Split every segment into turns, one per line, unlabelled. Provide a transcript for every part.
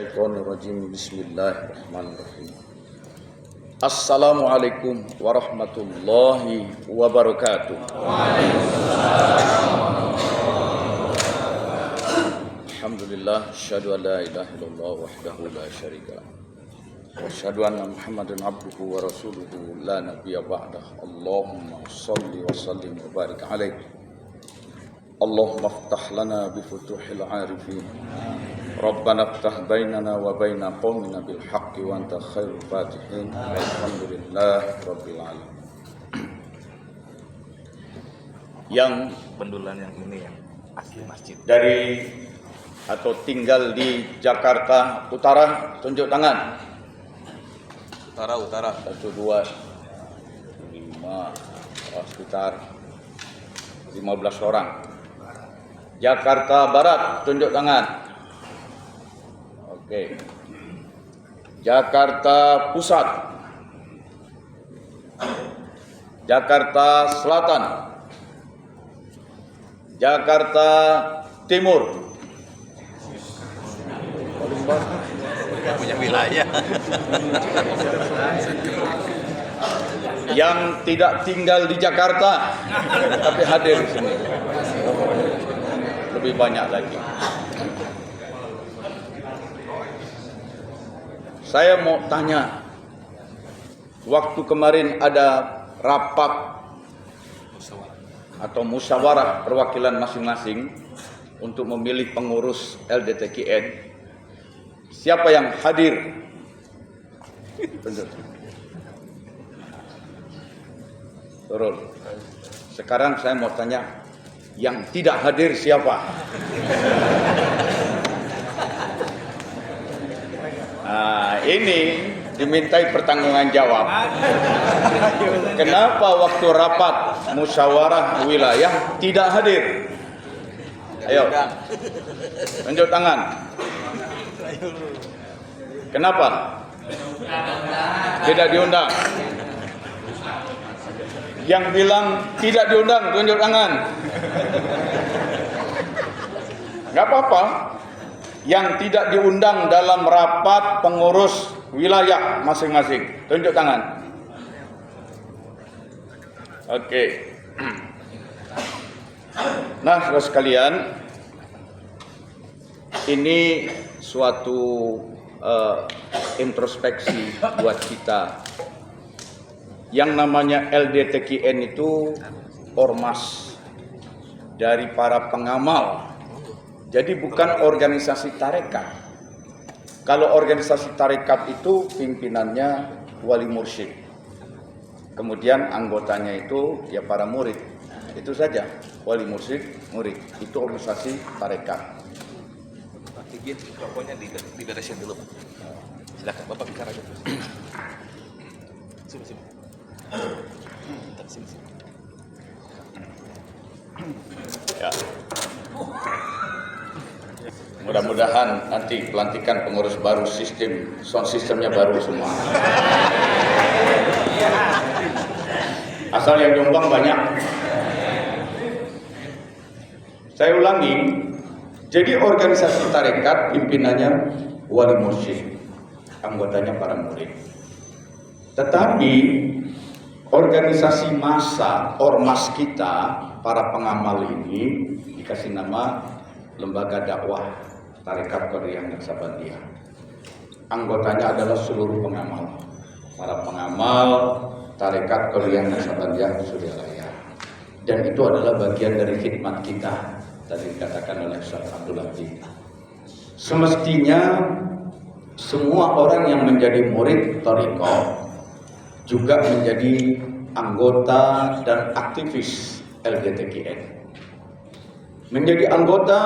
Bismillahirrahmanirrahim. Bismillahirrahmanirrahim. Assalamualaikum warahmatullahi wabarakatuh. Alhamdulillah, asyhadu an la ilaha illallah wahdahu la syarika lah. Wa asyhadu anna Muhammadan abduhu wa rasuluhu la nabiyya ba'dah. Allahumma shalli wa sallim wa barik alaihi. Allahumma iftah lana bi futuhil arifin. Rabbana iftah bainana wa baina qaumina bil haqqi wa anta khairul fatihin. Alhamdulillah rabbil alamin. Yang
bendulan yang ini yang asli masjid
dari atau tinggal di Jakarta Utara, tunjuk tangan.
utara
1, 2, 5, sekitar 15 orang. Jakarta Barat, tunjuk tangan. Oke. Jakarta Pusat. Jakarta Selatan. Jakarta Timur.
punya wilayah.
Yang tidak tinggal di Jakarta tapi hadir di sini. Lebih banyak lagi. Saya mau tanya, waktu kemarin ada rapat atau musyawarah perwakilan masing-masing untuk memilih pengurus LDTKN, siapa yang hadir? Turun. Sekarang saya mau tanya, yang tidak hadir siapa? Nah, ini dimintai pertanggungan jawab. Kenapa waktu rapat musyawarah wilayah tidak hadir? Ayo, tunjuk tangan. Kenapa? Tidak diundang. Yang bilang tidak diundang, tunjuk tangan. Gak apa-apa. Yang tidak diundang dalam rapat pengurus wilayah masing-masing, tunjuk tangan. Oke. Nah, saudara sekalian, ini suatu introspeksi buat kita. Yang namanya LDTKN itu ormas dari para pengamal. Jadi bukan organisasi tarekat. Kalau organisasi tarekat itu pimpinannya wali mursyid. Kemudian anggotanya itu ya para murid. Itu saja, wali mursyid, murid. Itu organisasi tarekat.
Pak Tigin, pokoknya diberesin dulu, Pak. Silakan Bapak bicara aja. Sini. Sini.
Ya. Mudah-mudahan nanti pelantikan pengurus baru, sound sistemnya baru semua. Asal yang nyumbang banyak. Saya ulangi, jadi organisasi tarekat pimpinannya wali mursyid, anggotanya para murid. Tetapi organisasi massa, ormas kita, para pengamal ini dikasih nama Lembaga Dakwah Tarekat Qadiriyah Naksabandiyah. Anggotanya adalah seluruh pengamal, para pengamal Tarekat Qadiriyah Naksabandiyah Suryalaya. Dan itu adalah bagian dari khidmat kita, tadi dikatakan oleh Ustaz Abdul Latif. Semestinya semua orang yang menjadi murid thariqah juga menjadi anggota dan aktivis LDTKN. Menjadi anggota,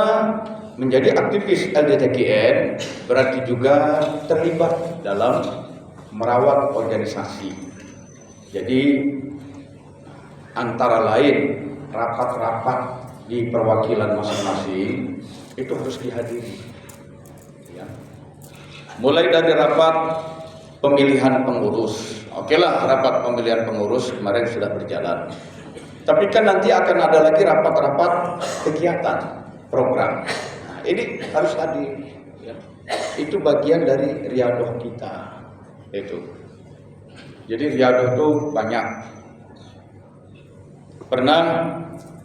menjadi aktivis LDTKN berarti juga terlibat dalam merawat organisasi. Jadi antara lain rapat-rapat di perwakilan masing-masing itu harus dihadiri. Ya. Mulai dari rapat pemilihan pengurus. Oke lah, rapat pemilihan pengurus kemarin sudah berjalan. Tapi kan nanti akan ada lagi rapat-rapat kegiatan, program. Nah, ini harus hadir. Ya. itu bagian dari riadoh kita. Itu. Jadi riadoh itu banyak. Pernah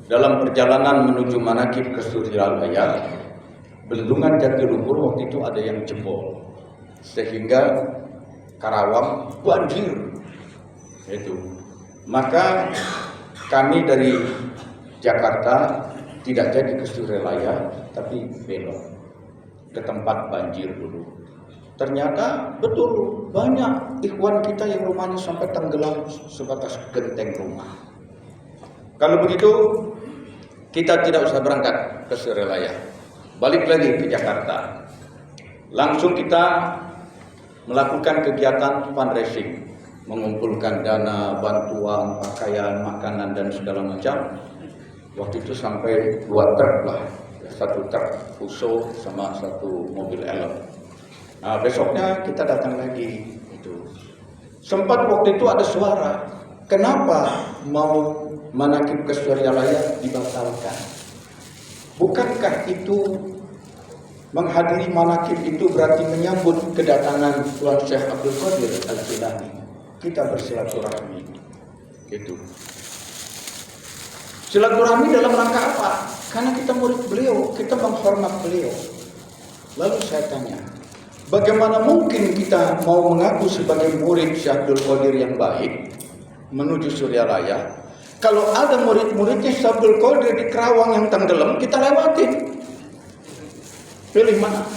dalam perjalanan menuju manakib ke Suryalaya, bendungan Jatiluhur waktu itu ada yang jebol, sehingga Karawang banjir. Itu. Maka kami dari Jakarta tidak jadi ke Suryalaya, tapi belok ke tempat banjir dulu. Ternyata betul banyak ikhwan kita yang rumahnya sampai tenggelam sebatas genteng rumah. Kalau begitu kita tidak usah berangkat ke Suryalaya, balik lagi ke Jakarta. Langsung kita melakukan kegiatan fundraising, mengumpulkan dana, bantuan, pakaian, makanan dan segala macam. Waktu itu sampai 2 truk lah, 1 truk fuso sama 1 mobil elf. Nah, besoknya kita datang lagi. Itu sempat waktu itu ada suara, kenapa mau manakib ke Suryalaya dibatalkan? Bukankah itu menghadiri manakib itu berarti menyambut kedatangan Tuan Syekh Abdul Qadir Al-Jilani? Kita bersilaturahmi. Gitu. Silaturahmi dalam rangka apa? Karena kita murid beliau, kita menghormat beliau. Lalu saya tanya, bagaimana mungkin kita mau mengaku sebagai murid Syekh Abdul Qadir yang baik menuju Suryalaya, kalau ada murid-muridnya Syekh Abdul Qadir di Karawang yang tenggelam, kita lewatin. Pilih mana?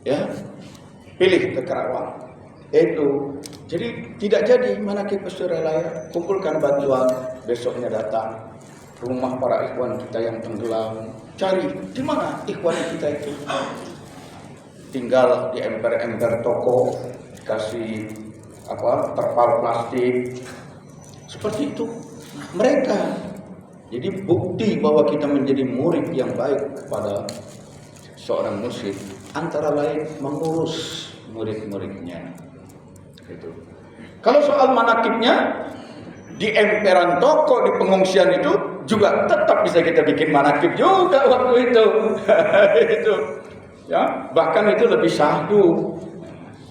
Ya, pilih ke Karawang. Itu. Jadi tidak jadi manakib ke Suryalaya. Kumpulkan bantuan, besoknya datang rumah para ikhwan kita yang tenggelam. Cari di mana ikhwan kita itu. Tinggal di emper-emper toko, kasih terpal plastik. Seperti itu mereka. Jadi bukti bahwa kita menjadi murid yang baik kepada seorang muslim antara lain mengurus murid-muridnya. Itu. Kalau soal manakibnya di emperan toko, di pengungsian itu juga tetap bisa kita bikin manakib juga waktu itu. Itu. Ya, bahkan itu lebih syahdu.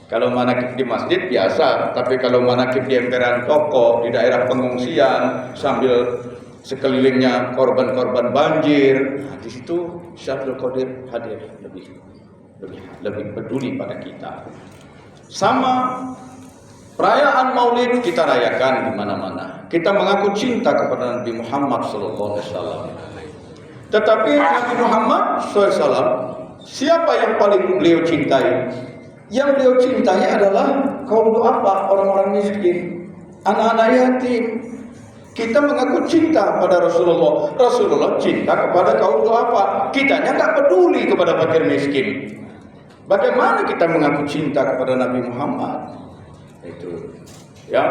Kalau manakib di masjid biasa, tapi kalau manakib di emperan toko, di daerah pengungsian sambil sekelilingnya korban-korban banjir, nah, di situ Syekh Abdul Qadir hadir lebih peduli pada kita. Sama perayaan Maulid kita rayakan di mana-mana. Kita mengaku cinta kepada Nabi Muhammad SAW. Tetapi Nabi Muhammad SAW, siapa yang paling beliau cintai? Yang beliau cintai adalah kaum du'afa, orang-orang miskin, anak-anak yatim. Kita mengaku cinta pada Rasulullah. Rasulullah cinta kepada kaum du'afa. Kitanya nggak peduli kepada fakir miskin. Bagaimana kita mengaku cinta kepada Nabi Muhammad? Itu, ya.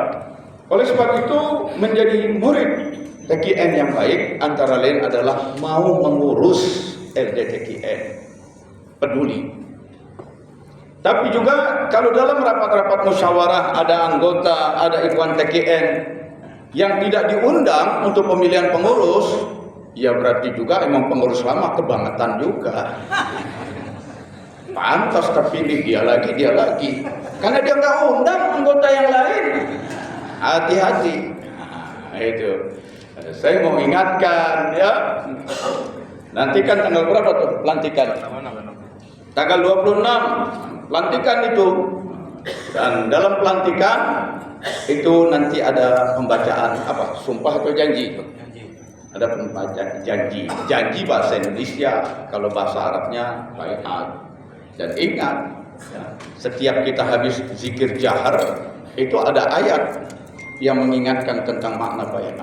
Oleh sebab itu menjadi murid TKN yang baik antara lain adalah mau mengurus LDTKN, peduli. Tapi juga kalau dalam rapat-rapat musyawarah ada anggota, ada ikhwan TKN yang tidak diundang untuk pemilihan pengurus, ya berarti juga emang pengurus lama kebangetan juga. Pantas terpilih dia lagi. Karena dia nggak undang anggota yang lain. Hati-hati. Nah, itu. Saya mau ingatkan ya. Nanti kan tanggal berapa tuh pelantikan? Tanggal 26 pelantikan itu. Dan dalam pelantikan itu nanti ada pembacaan apa? Sumpah atau janji? Ada pembacaan janji. Janji bahasa Indonesia, kalau bahasa Arabnya baiat. Dan ingat, ya, setiap kita habis zikir jahar itu ada ayat yang mengingatkan tentang makna baiat.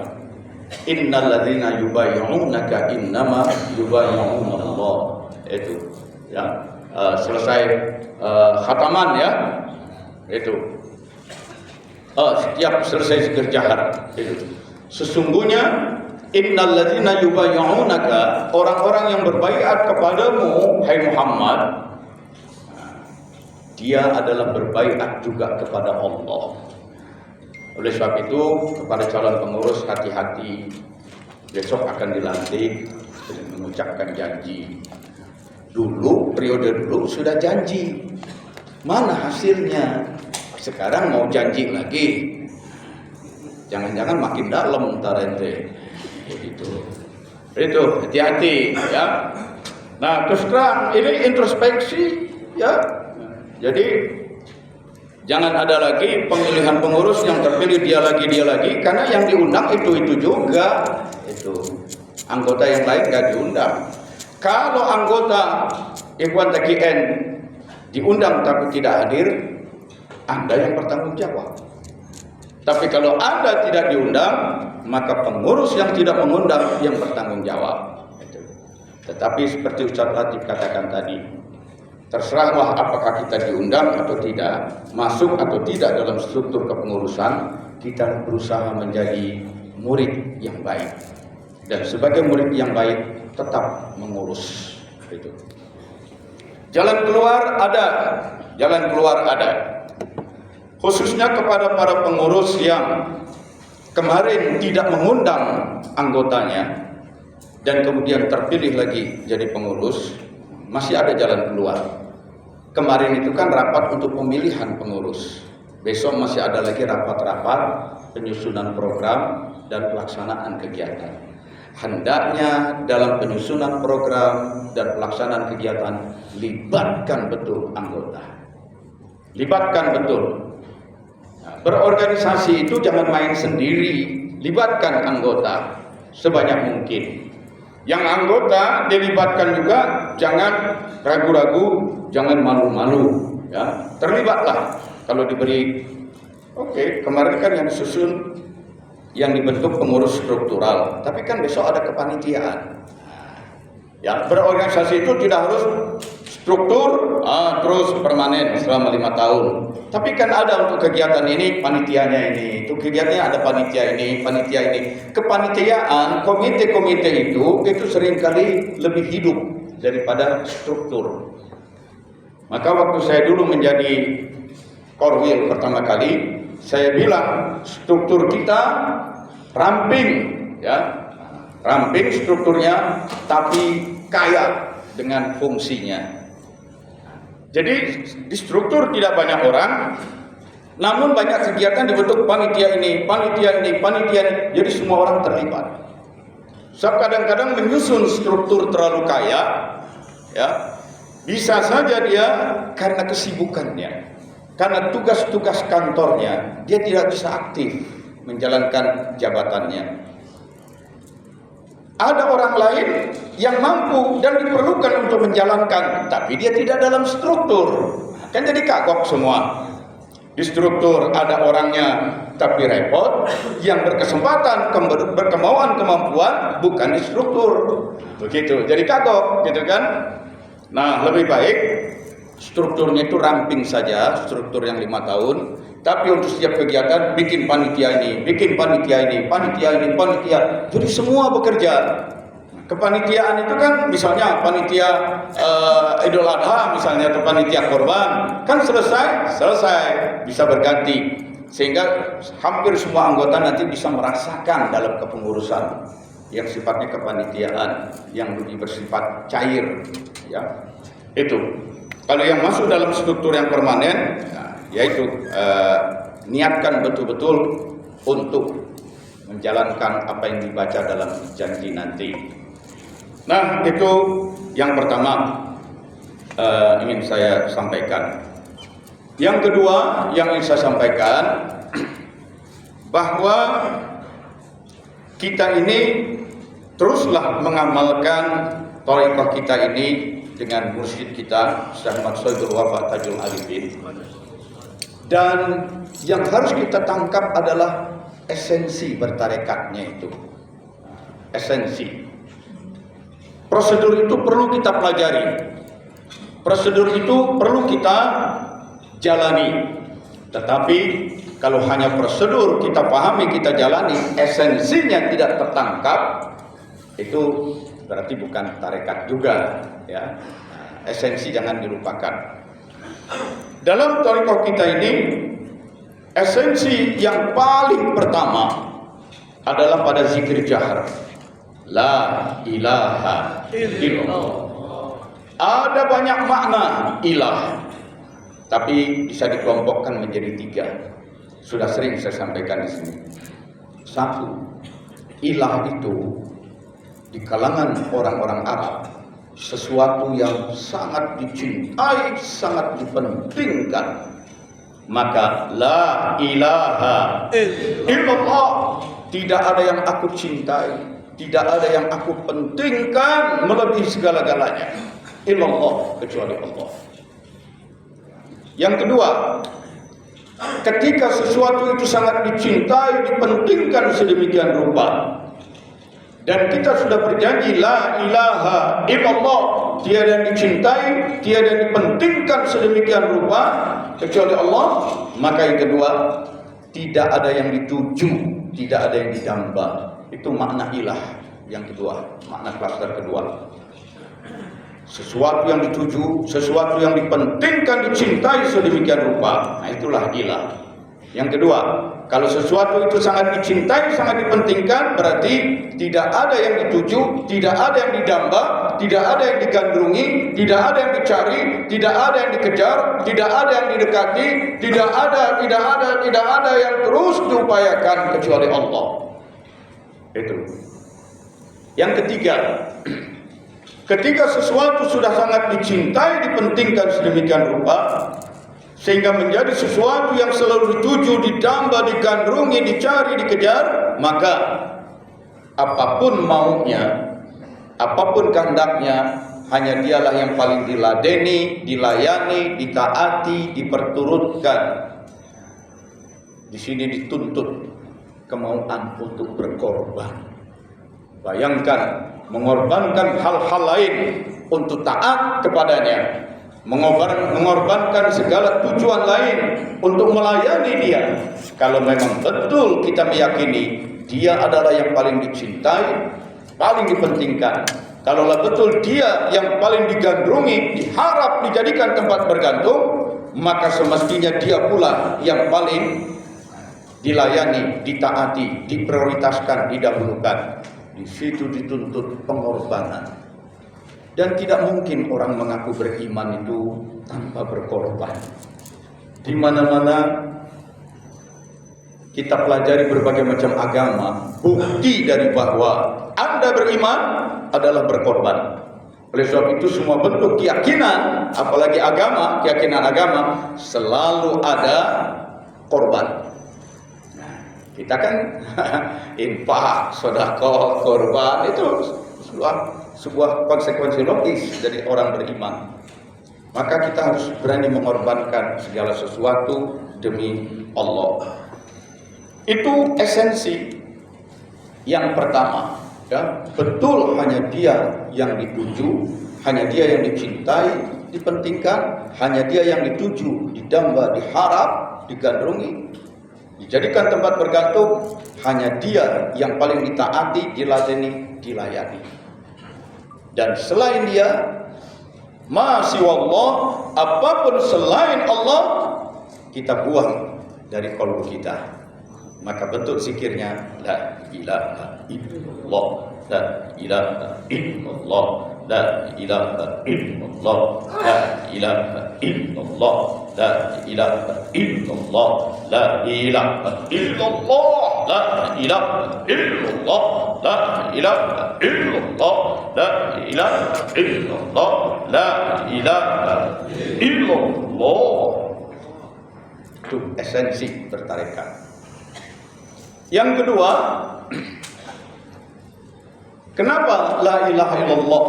Innal ladzina yubayyi'unaka innama yubayyi'una Allah. Itu ya, selesai khataman ya. Itu. Setiap selesai zikir jahar itu. Sesungguhnya innal ladzina yubayyi'unaka, orang-orang yang berbaiat kepadamu hai Muhammad, dia adalah berbaiat juga kepada Allah. Oleh sebab itu kepada calon pengurus hati-hati, besok akan dilantik dengan mengucapkan janji. Dulu, periode dulu sudah janji. Mana hasilnya? Sekarang mau janji lagi. Jangan-jangan makin dalam ntar ente. Begitu. Itu hati-hati ya. Nah, terus terang ini introspeksi ya. Jadi jangan ada lagi pemilihan pengurus yang terpilih dia lagi, karena yang diundang itu juga. Itu anggota yang lain nggak diundang. Kalau anggota Ikhwan TKN diundang tapi tidak hadir, Anda yang bertanggung jawab. Tapi kalau Anda tidak diundang, maka pengurus yang tidak mengundang yang bertanggung jawab. Tetapi seperti Ustaz Latif katakan tadi, terserahlah apakah kita diundang atau tidak, masuk atau tidak dalam struktur kepengurusan, kita berusaha menjadi murid yang baik. Dan sebagai murid yang baik, tetap mengurus. Itu. Jalan keluar ada. Khususnya kepada para pengurus yang kemarin tidak mengundang anggotanya, dan kemudian terpilih lagi jadi pengurus, masih ada jalan keluar. Kemarin itu kan rapat untuk pemilihan pengurus. Besok masih ada lagi rapat-rapat penyusunan program dan pelaksanaan kegiatan. Hendaknya dalam penyusunan program dan pelaksanaan kegiatan libatkan betul anggota. Libatkan betul. Nah, berorganisasi itu jangan main sendiri, libatkan anggota sebanyak mungkin. Yang anggota dilibatkan juga, jangan ragu-ragu, jangan malu-malu, ya. Terlibatlah kalau diberi. Oke, kemarin kan yang disusun, yang dibentuk pengurus struktural, tapi kan besok ada kepanitiaan. Ya, berorganisasi itu tidak harus struktur terus permanen selama 5 tahun. Tapi kan ada untuk kegiatan ini panitianya ini, itu kegiatannya ada panitia ini. Kepanitiaan, komite-komite itu seringkali lebih hidup daripada struktur. Maka waktu saya dulu menjadi korwil pertama kali, saya bilang struktur kita ramping, ya, ramping strukturnya, tapi kaya dengan fungsinya. Jadi di struktur tidak banyak orang, namun banyak kegiatan dibentuk panitia ini, jadi semua orang terlibat. Sebab kadang-kadang menyusun struktur terlalu kaya, ya, bisa saja dia karena kesibukannya, karena tugas-tugas kantornya, dia tidak bisa aktif menjalankan jabatannya. Ada orang lain yang mampu dan diperlukan untuk menjalankan, tapi dia tidak dalam struktur. Kan jadi kagok semua. Di struktur ada orangnya, tapi repot. Yang berkesempatan, berkemauan, kemampuan, bukan di struktur. Begitu, jadi kagok, gitu kan? Nah, lebih baik strukturnya itu ramping saja, struktur yang 5 tahun. Tapi untuk setiap kegiatan bikin panitia ini. Jadi semua bekerja. Kepanitiaan itu kan misalnya panitia Idul Adha misalnya, atau panitia korban, kan selesai bisa berganti. Sehingga hampir semua anggota nanti bisa merasakan dalam kepengurusan yang sifatnya kepanitiaan, yang lebih bersifat cair, ya. Itu. Kalau yang masuk dalam struktur yang permanen, yaitu niatkan betul-betul untuk menjalankan apa yang dibaca dalam janji nanti. Nah, itu yang pertama ingin saya sampaikan. Yang kedua yang ingin saya sampaikan, bahwa kita ini teruslah mengamalkan thariqah kita ini dengan mursyid kita Syekh Ahmad Sohibul Wafa Tajul Arifin. Dan yang harus kita tangkap adalah esensi bertarekatnya itu. Esensi. Prosedur itu perlu kita pelajari. Prosedur itu perlu kita jalani. Tetapi kalau hanya prosedur kita pahami, kita jalani, esensinya tidak tertangkap, itu berarti bukan tarekat juga, ya. Esensi jangan dilupakan. Dalam thariqah kita ini, esensi yang paling pertama adalah pada zikir jahar. La ilaha illallah. Ada banyak makna ilah, tapi bisa dikelompokkan menjadi 3. Sudah sering saya sampaikan di sini. 1, ilah itu di kalangan orang-orang Arab sesuatu yang sangat dicintai, sangat dipentingkan. Maka la ilaha illallah, tidak ada yang aku cintai, tidak ada yang aku pentingkan melebihi segala-galanya illallah, kecuali Allah. Yang kedua, ketika sesuatu itu sangat dicintai, dipentingkan sedemikian rupa, dan kita sudah berjanji la ilaha illallah, tiada yang dicintai, tiada yang dipentingkan sedemikian rupa kecuali Allah, maka yang kedua, tidak ada yang dituju, tidak ada yang didamba. Itu makna ilah yang kedua, makna klaster kedua. Sesuatu yang dituju, sesuatu yang dipentingkan, dicintai sedemikian rupa, nah itulah ilah. Yang kedua, kalau sesuatu itu sangat dicintai, sangat dipentingkan, berarti tidak ada yang dituju, tidak ada yang didamba, tidak ada yang digandrungi, tidak ada yang dicari, tidak ada yang dikejar, tidak ada yang didekati, tidak ada yang terus diupayakan kecuali Allah. Itu. Yang ketiga, ketika sesuatu sudah sangat dicintai, dipentingkan sedemikian rupa, sehingga menjadi sesuatu yang selalu dituju, didamba, digandrungi, dicari, dikejar, maka apapun maunya, apapun kehendaknya, hanya dialah yang paling diladeni, dilayani, ditaati, diperturutkan. Di sini dituntut kemauan untuk berkorban. Bayangkan mengorbankan hal-hal lain untuk taat kepadanya, mengorbankan segala tujuan lain untuk melayani dia. Kalau memang betul kita meyakini dia adalah yang paling dicintai, paling dipentingkan, kalaulah betul dia yang paling digandrungi, diharap dijadikan tempat bergantung, maka semestinya dia pula yang paling dilayani, ditaati, diprioritaskan, didahulukan. Di situ dituntut pengorbanan. Dan tidak mungkin orang mengaku beriman itu tanpa berkorban. Di mana-mana kita pelajari berbagai macam agama, bukti dari bahwa Anda beriman adalah berkorban. Oleh sebab itu semua bentuk keyakinan, apalagi agama, keyakinan agama, selalu ada korban. Kita kan infak, sedekah, korban itu sebuah konsekuensi logis dari orang beriman. Maka kita harus berani mengorbankan segala sesuatu demi Allah. Itu esensi yang pertama, ya. Betul hanya dia yang dituju, hanya dia yang dicintai, dipentingkan, hanya dia yang dituju, didamba, diharap, digandrungi, dijadikan tempat bergantung, hanya dia yang paling ditaati, diladeni, dilayani. Dan selain dia, masih Allah, apapun selain Allah, kita buang dari qalbu kita. Maka bentuk zikirnya la ilaha illallah, la ilaha illallah, la ilaha illallah, la ilaha illallah, la ilaha illallah, la ilaha illallah, la ilaha illallah, la ilaha illallah, la ilaha illallah, la ilaha illallah. Itu esensi bertarekat. Yang kedua, kenapa la ilaha illallah?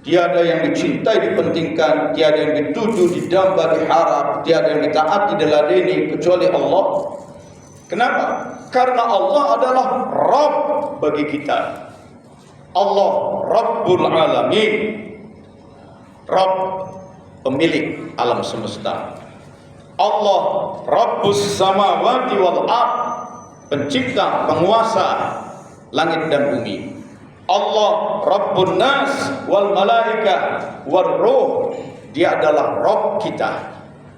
Tiada yang dicintai, dipentingkan, tiada yang dituju, didamba, diharap, tiada yang ditaati, diladeni kecuali Allah. Kenapa? Karena Allah adalah Rabb bagi kita. Allah Rabbul Alamin, Rabb pemilik alam semesta. Allah Rabbus Samawati wal Ard, pencipta, penguasa langit dan bumi. Allah Rabbun Nas wal Malaikah wal Ruh, dia adalah Rabb kita,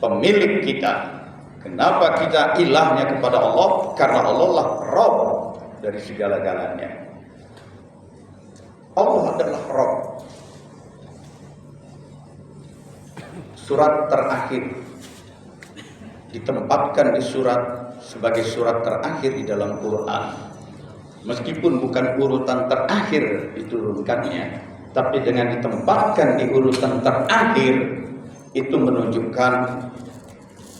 pemilik kita. Kenapa kita ilahnya kepada Allah? Karena Allah lah Rabb dari segala-galanya. Allah adalah Rabb. surat terakhir, ditempatkan di surat sebagai surat terakhir di dalam Quran. Meskipun bukan urutan terakhir diturunkannya, tapi dengan ditempatkan di urutan terakhir itu menunjukkan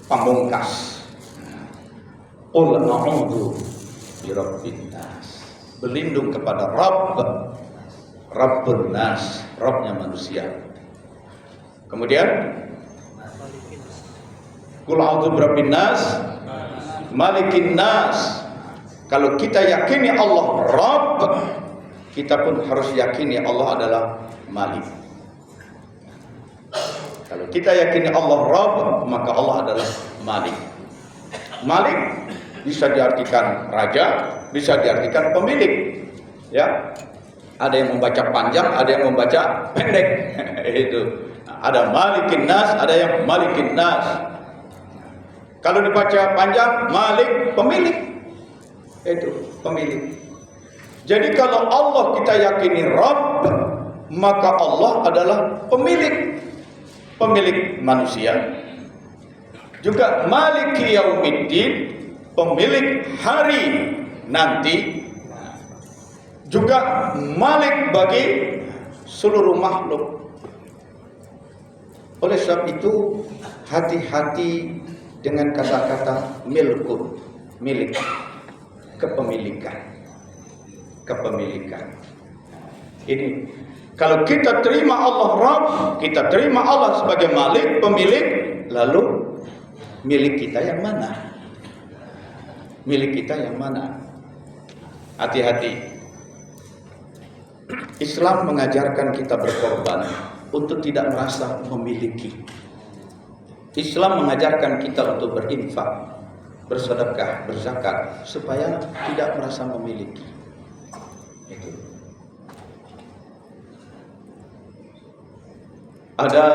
pamungkas. Qul a'udzu birabbin nas. Berlindung kepada Rabbun nas, Rabbnya manusia. Kemudian Qul a'udzu birabbin nas, malikin nas. Kalau kita yakini Allah Rabb, kita pun harus yakini Allah adalah Malik. Kalau kita yakini Allah Rabb, maka Allah adalah Malik. Malik bisa diartikan raja, bisa diartikan pemilik. Ya, ada yang membaca panjang, ada yang membaca pendek. Itu ada Malikin Nas, ada yang Malikin Nas. Kalau dibaca panjang, Malik pemilik. Itu pemilik. Jadi kalau Allah kita yakini Rabb, maka Allah adalah pemilik manusia. Juga Maliki Yaumiddin, pemilik hari nanti. Juga Malik bagi seluruh makhluk. Oleh sebab itu hati-hati dengan kata-kata milkun, milik, kepemilikan. Ini kalau kita terima Allah Rabb, kita terima Allah sebagai Malik, pemilik, lalu milik kita yang mana? Milik kita yang mana? Hati-hati. Islam mengajarkan kita berkorban untuk tidak merasa memiliki. Islam mengajarkan kita untuk berinfak, bersedekah, berzakat, supaya tidak merasa memiliki. Itu. Ada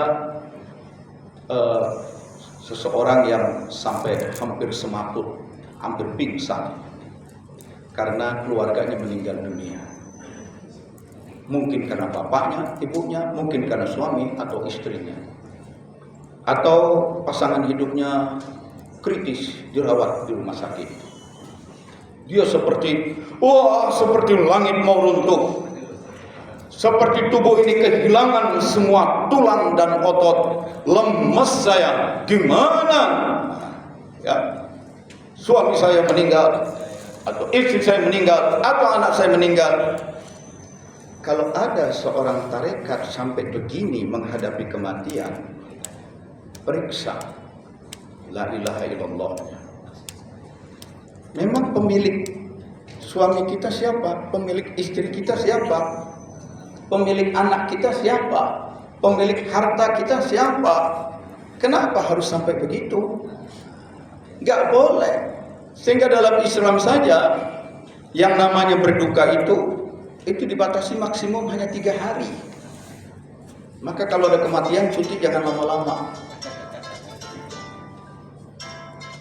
seseorang yang sampai hampir semaput, hampir pingsan karena keluarganya meninggal dunia. Mungkin karena bapaknya, ibunya, mungkin karena suami atau istrinya, atau pasangan hidupnya kritis, dirawat di rumah sakit. Dia seperti langit mau runtuh, seperti tubuh ini kehilangan semua tulang dan otot, lemes saya, gimana? Ya, suami saya meninggal, atau istri saya meninggal, atau anak saya meninggal. Kalau ada seorang tarekat sampai begini menghadapi kematian, periksa la ilaha illallah. Memang pemilik suami kita siapa? Pemilik istri kita siapa? Pemilik anak kita siapa? Pemilik harta kita siapa? Kenapa harus sampai begitu? Gak boleh. Sehingga dalam Islam saja yang namanya berduka itu dibatasi maksimum hanya 3 hari. Maka kalau ada kematian, cuti jangan lama-lama.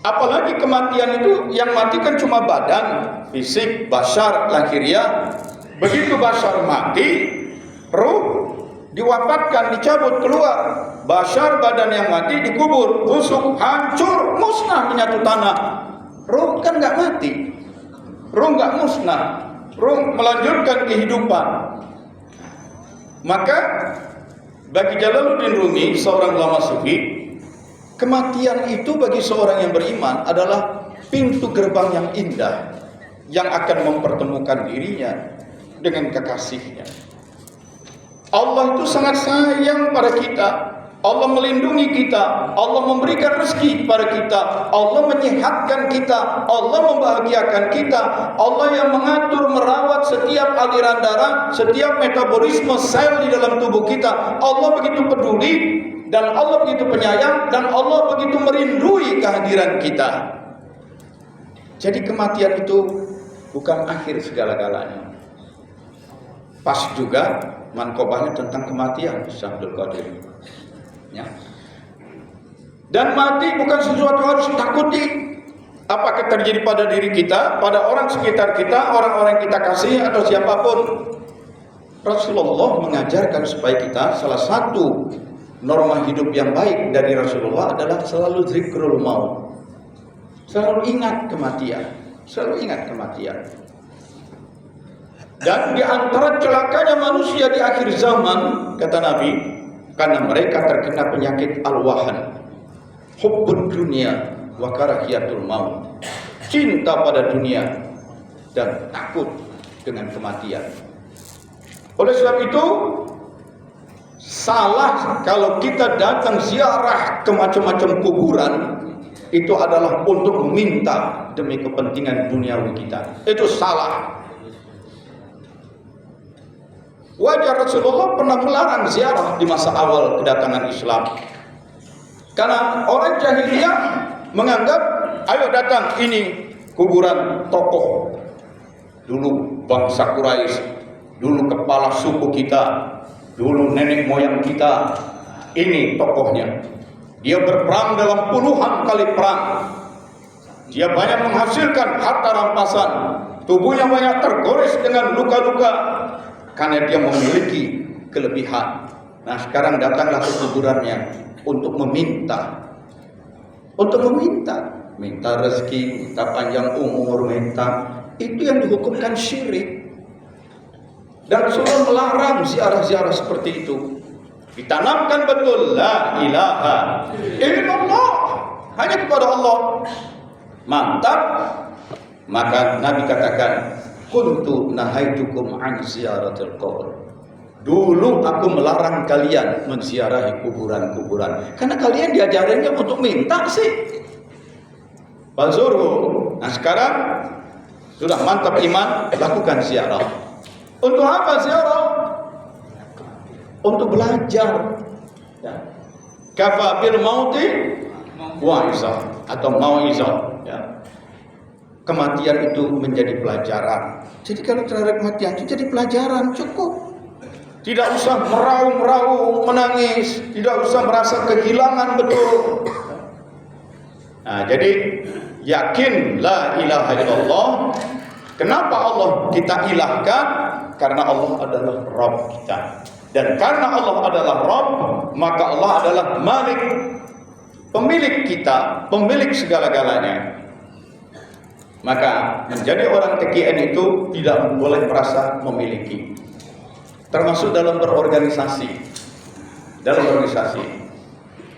Apalagi kematian itu yang mati kan cuma badan, fisik, basar, lahiriah. Begitu basar mati, ruh diwafatkan, dicabut keluar. Basar badan yang mati dikubur, busuk, hancur, musnah menyatu tanah. Ruh kan nggak mati, ruh nggak musnah, ruh melanjutkan kehidupan. Maka bagi Jalaluddin Rumi, seorang ulama sufi, kematian itu bagi seorang yang beriman adalah pintu gerbang yang indah yang akan mempertemukan dirinya dengan kekasihnya. Allah itu sangat sayang pada kita. Allah melindungi kita, Allah memberikan rezeki kepada kita, Allah menyehatkan kita, Allah membahagiakan kita, Allah yang mengatur, merawat setiap aliran darah, setiap metabolisme sel di dalam tubuh kita. Allah begitu peduli, dan Allah begitu penyayang, dan Allah begitu merindui kehadiran kita. Jadi kematian itu bukan akhir segala-galanya. Pas juga manqobahnya tentang kematian, Syekh Abdul Qadir. Ya. Dan mati bukan sesuatu yang harus ditakuti. Apakah terjadi pada diri kita, pada orang sekitar kita, orang-orang yang kita kasih, atau siapapun. Rasulullah mengajarkan supaya kita salah satu
norma hidup yang baik dari Rasulullah adalah selalu zikrul maut. Selalu ingat kematian. Selalu ingat kematian. Dan di antara celakanya manusia di akhir zaman, kata Nabi, karena mereka terkena penyakit al-wahan, hubbud dunia wa karahiyatul maut. Cinta pada dunia dan takut dengan kematian. Oleh sebab itu, salah kalau kita datang ziarah ke macam-macam kuburan, itu adalah untuk meminta demi kepentingan duniawi kita. Itu salah. Wajar Rasulullah pernah melarang ziarah di masa awal kedatangan Islam. Karena orang jahiliyah menganggap, ayo datang, ini kuburan tokoh. Dulu bangsa Quraisy, dulu kepala suku kita, dulu nenek moyang kita, ini tokohnya. Dia berperang dalam puluhan kali perang. Dia banyak menghasilkan harta rampasan. Tubuhnya banyak tergores dengan luka-luka karena dia memiliki kelebihan. Nah, sekarang datanglah ke kuburannya untuk meminta. Untuk minta rezeki, minta panjang umur, minta. Itu yang dihukumkan syirik. Dan Rasulullah melarang ziarah-ziarah seperti itu. Ditanamkan betul la ilaha illallah, hanya kepada Allah. Mantap. Maka Nabi katakan, kuntu nahaitukum an ziyaratil qabr. Dulu aku melarang kalian menziarahi kuburan-kuburan, karena kalian diajarinnya untuk minta sih. Fazurhu. Nah, sekarang sudah mantap iman, lakukan ziarah. Untuk apa ziarah? Untuk belajar. Ya. Kafa bil mauti wa'izah atau mau'izah. Ya. Kematian itu menjadi pelajaran. Jadi kalau terhadap kematian itu jadi pelajaran, cukup. Tidak usah meraung-raung, menangis, tidak usah merasa kehilangan betul. Nah, jadi yakin la ilaha illallah. Kenapa Allah kita ilahkan? Karena Allah adalah Rabb kita. Dan karena Allah adalah Rabb, maka Allah adalah Malik, pemilik kita, pemilik segala-galanya. Maka menjadi orang TKN itu tidak boleh merasa memiliki. Termasuk dalam berorganisasi. Dalam organisasi,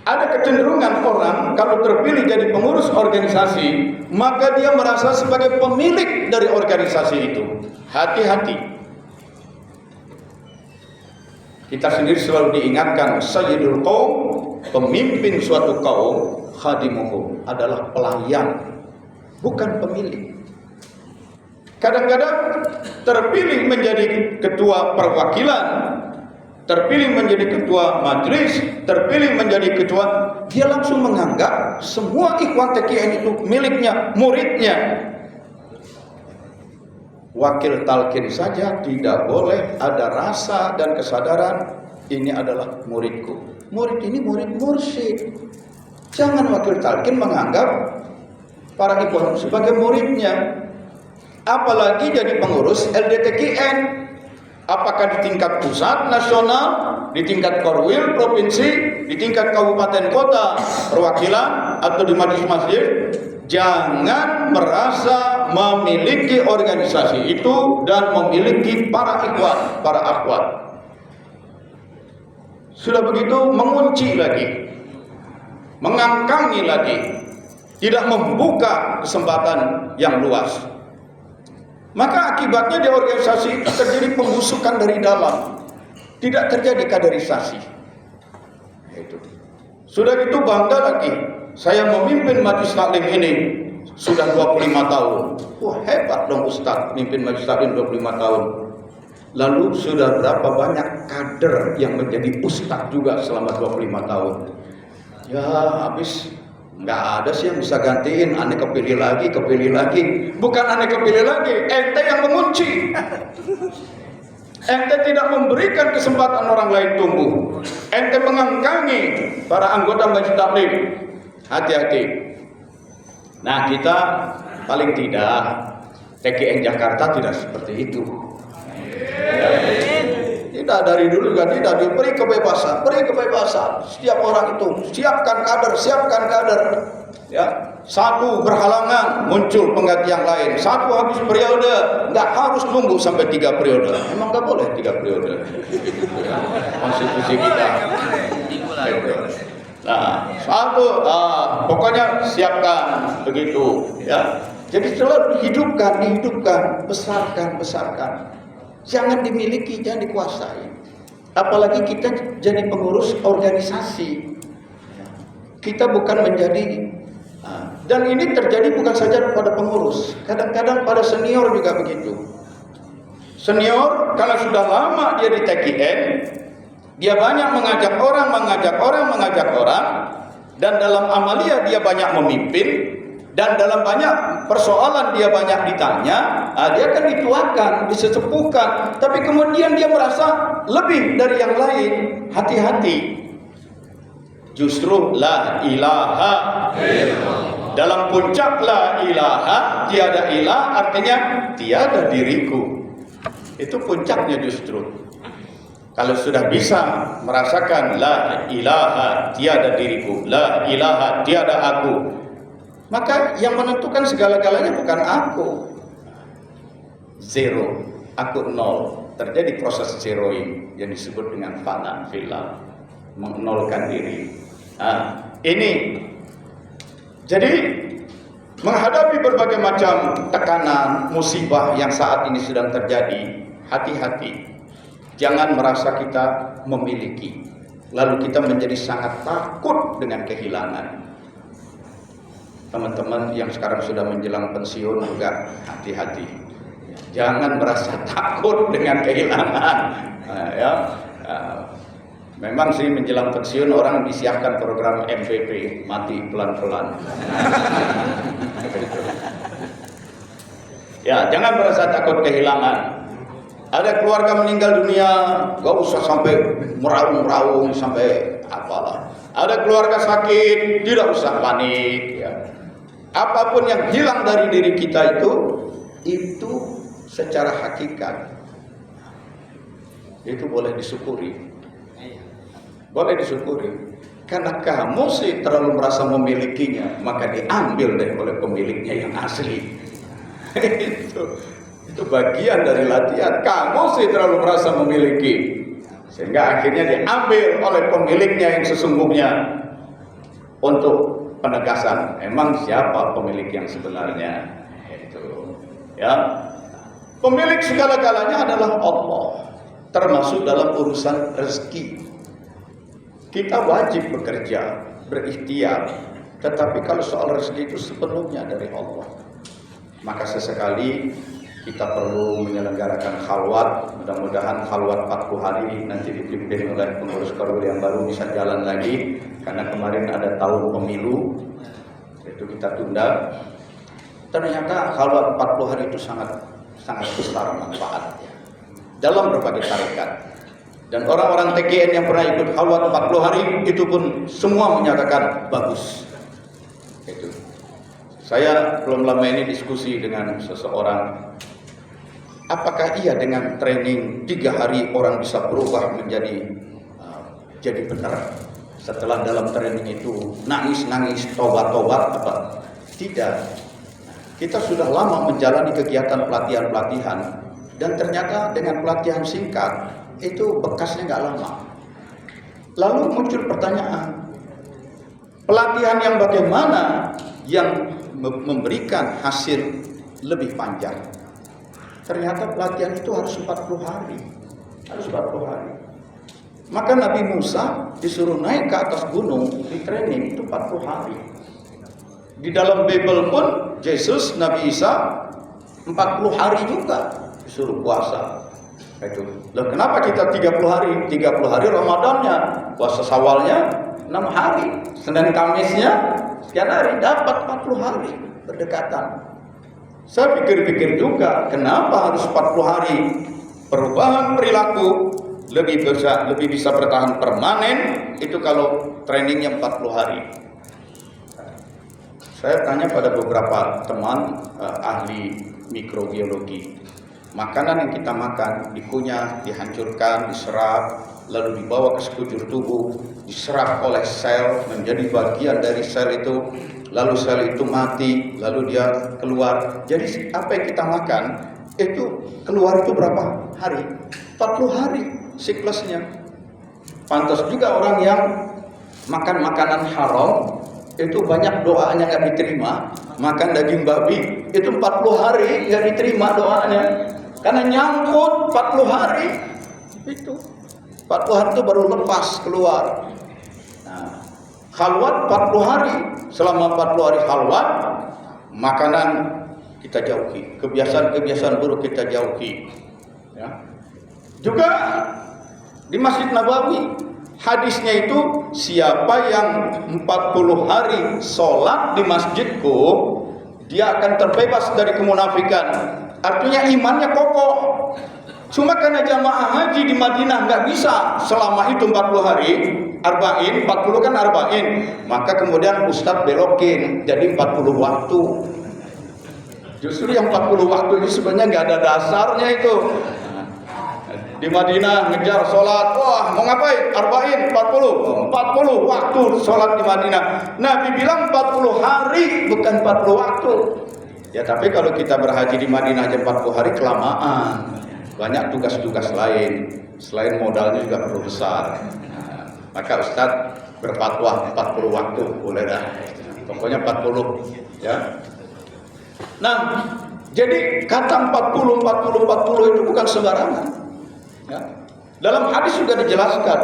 ada kecenderungan orang kalau terpilih jadi pengurus organisasi, maka dia merasa sebagai pemilik dari organisasi itu. Hati-hati. Kita sendiri selalu diingatkan, Sayyidul Qaum, pemimpin suatu kaum, khadimuhum, adalah pelayan, bukan pemilik. Kadang-kadang terpilih menjadi ketua perwakilan, terpilih menjadi ketua majelis, terpilih menjadi ketua, dia langsung menganggap semua ikhwan TKN itu miliknya, muridnya. Wakil talqin saja tidak boleh ada rasa dan kesadaran ini adalah muridku. Murid ini murid mursyid. Jangan wakil talqin menganggap para ikhwan sebagai muridnya. Apalagi jadi pengurus LDTKN. Apakah di tingkat pusat, nasional, di tingkat korwil, provinsi, di tingkat kabupaten kota, perwakilan, atau di majelis masjid. Jangan merasa memiliki organisasi itu dan memiliki para ikhwan, para akhwat. Sudah begitu mengunci lagi, mengangkangi lagi, tidak membuka kesempatan yang luas. Maka akibatnya di organisasi itu terjadi pembusukan dari dalam, tidak terjadi kaderisasi. Itu. Sudah gitu bangga lagi, saya memimpin majelis taklim ini sudah 25 tahun. Wah, hebat dong Ustaz, mimpin majelis taklim 25 tahun. Lalu sudah berapa banyak kader yang menjadi ustaz juga selama 25 tahun. Ya habis, nggak ada sih yang bisa gantiin. Aneh kepilih lagi. Bukan aneh kepilih lagi, ente yang mengunci. Ente tidak memberikan kesempatan orang lain tumbuh. Ente mengangkangi para anggota majelis taklim. Hati-hati. Nah, kita paling tidak TKN Jakarta tidak seperti itu. Ya. Tidak, dari dulu juga tidak, diberi kebebasan, beri kebebasan. Setiap orang itu siapkan kader, ya. Satu berhalangan, muncul pengganti yang lain. Satu habis periode, nggak harus nunggu sampai 3 periode. Emang nggak boleh 3 periode. Konstitusi kita. Nah, pokoknya siapkan begitu, ya. Jadi selalu dihidupkan, besarkan. Jangan dimiliki, jangan dikuasai. Apalagi kita jadi pengurus organisasi. Kita bukan menjadi, dan ini terjadi bukan saja pada pengurus, kadang-kadang pada senior juga begitu. Senior kalau sudah lama dia di TKN, dia banyak mengajak orang, dan dalam amalia dia banyak memimpin, dan dalam banyak persoalan dia banyak ditanya, dia akan dituakan, disesepuhkan, tapi kemudian dia merasa lebih dari yang lain. Hati-hati. Justru la ilaha illallah. Dalam puncak la ilaha, tiada ilah, artinya tiada diriku. Itu puncaknya justru. Kalau sudah bisa merasakan la ilaha tiada diriku, la ilaha tiada aku, maka yang menentukan segala-galanya bukan aku. Zero, aku nol. Terjadi proses zeroing yang disebut dengan fana fillah, menolkan diri. Ini jadi menghadapi berbagai macam tekanan, musibah yang saat ini sedang terjadi, hati-hati. Jangan merasa kita memiliki, lalu kita menjadi sangat takut dengan kehilangan. Teman-teman yang sekarang sudah menjelang pensiun juga hati-hati. Jangan merasa takut dengan kehilangan. Memang sih menjelang pensiun orang disiapkan program MVP, mati pelan-pelan. Ya, jangan merasa takut kehilangan. Ada keluarga meninggal dunia, gak usah sampai meraung-raung sampai apalah. Ada keluarga sakit, tidak usah panik. Ya. Apapun yang hilang dari diri kita itu secara hakikat itu boleh disyukuri. Boleh disyukuri. Karena kamu sih terlalu merasa memilikinya, maka diambil deh oleh pemiliknya yang asli. Itu bagian dari latihan. Kamu sih terlalu merasa memiliki, sehingga akhirnya diambil oleh pemiliknya yang sesungguhnya. Untuk penegasan, emang siapa pemilik yang sebenarnya? Itu, ya. Pemilik segala-galanya adalah Allah, termasuk dalam urusan rezeki. Kita wajib bekerja, berikhtiar, tetapi kalau soal rezeki itu sepenuhnya dari Allah. Maka sesekali kita perlu menyelenggarakan khalwat. Mudah-mudahan khalwat 40 hari nanti dipimpin oleh pengurus Korwil yang baru bisa jalan lagi, karena kemarin ada tahun pemilu, itu kita tunda. Ternyata khalwat 40 hari itu sangat besar manfaatnya dalam berbagai tarekat. Dan orang-orang TKN yang pernah ikut khalwat 40 hari itu pun semua menyatakan bagus. Itu. Saya belum lama ini diskusi dengan seseorang. Apakah iya dengan training 3 hari orang bisa berubah menjadi jadi benar? Setelah dalam training itu nangis-nangis, tobat-tobat apa? Tidak. Kita sudah lama menjalani kegiatan pelatihan-pelatihan, dan ternyata dengan pelatihan singkat itu bekasnya nggak lama. Lalu muncul pertanyaan, pelatihan yang bagaimana yang memberikan hasil lebih panjang? Ternyata pelatihan itu harus 40 hari. Harus 40 hari. Maka Nabi Musa disuruh naik ke atas gunung di training itu 40 hari. Di dalam Bible pun Yesus, Nabi Isa 40 hari juga disuruh puasa. Itu. Loh, kenapa kita 30 hari? 30 hari Ramadannya, puasa Syawalnya 6 hari, Senin Kamisnya sekian hari, dapat 40 hari berdekatan. Saya pikir-pikir juga, kenapa harus 40 hari? Perubahan perilaku lebih bisa bertahan permanen itu kalau trainingnya 40 hari. Saya tanya pada beberapa teman ahli mikrobiologi, makanan yang kita makan dikunyah, dihancurkan, diserap, lalu dibawa ke sekujur tubuh, diserap oleh sel, menjadi bagian dari sel itu, lalu sel itu mati, lalu dia keluar. Jadi apa yang kita makan itu keluar itu berapa hari? 40 hari siklusnya. Pantas juga orang yang makan makanan haram itu banyak doanya nggak diterima. Makan daging babi itu 40 hari nggak diterima doanya, karena nyangkut 40 hari. Itu 40 hari itu baru lepas keluar. Nah, khalwat 40 hari. Selama 40 hari khalwat, makanan kita jauhi, kebiasaan-kebiasaan buruk kita jauhi. Ya. Juga di Masjid Nabawi, hadisnya itu siapa yang 40 hari sholat di masjidku, dia akan terbebas dari kemunafikan. Artinya imannya kokoh. Cuma karena jamaah haji di Madinah nggak bisa selama itu 40 hari, arba'in, 40 kan arba'in, maka kemudian Ustadz belokin jadi 40 waktu. Justru yang 40 waktu ini sebenarnya nggak ada dasarnya itu. Di Madinah ngejar sholat, wah mau ngapain? Arba'in, 40 waktu sholat di Madinah. Nabi bilang 40 hari bukan 40 waktu. Ya tapi kalau kita berhaji di Madinah aja 40 hari kelamaan. Banyak tugas-tugas lain, selain modalnya juga perlu besar. Nah, maka Ustadz berfatwa 40 waktu, boleh dah. Pokoknya 40 ya. Nah, jadi kata 40 itu bukan sembarangan. Ya. Dalam hadis sudah dijelaskan,